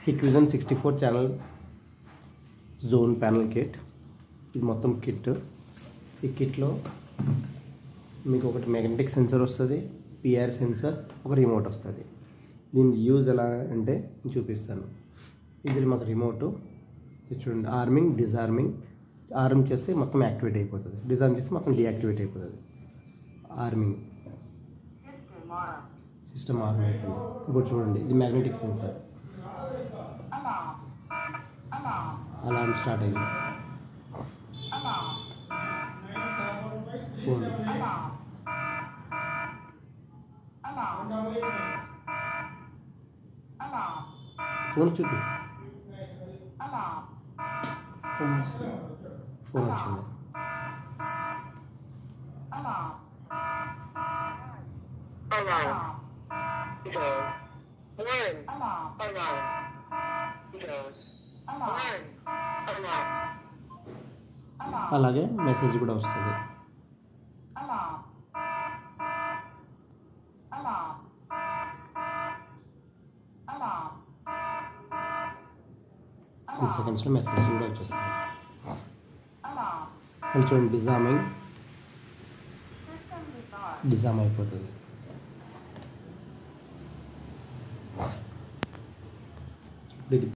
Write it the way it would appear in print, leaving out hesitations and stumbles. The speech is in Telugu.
Hikvision 64 channel zone panel kit. ఇది మొత్తం కిట్. ఈ కిట్లో మీకు ఒకటి మ్యాగ్నెటిక్ సెన్సర్ వస్తుంది, పిఆర్ సెన్సర్, ఒక రిమోట్ వస్తుంది. దీని యూజ్ ఎలా అంటే చూపిస్తాను. ఇది మాకు రిమోటు చూడండి, ఆర్మింగ్ డిజార్మింగ్. ఆర్మ్ చేస్తే మొత్తం యాక్టివేట్ అయిపోతుంది, డిజార్మ్ చేస్తే మొత్తం డీయాక్టివేట్ అయిపోతుంది. ఆర్మింగ్ సిస్టమ్ ఆర్మ్ అయిపోయింది. ఇప్పుడు చూడండి, ఇది మ్యాగ్నెటిక్ సెన్సర్. అలారం స్టార్ట్ అయింది. ఫోన్ ఫోన్ చూపి. ఫోన్ వచ్చింది. అలాగే మెసేజ్ కూడా వస్తుంది. సెకండ్స్లో మెసేజ్ కూడా వచ్చేస్తుంది. కొంచెం డిజామ్ అయిపోతుంది. ఇది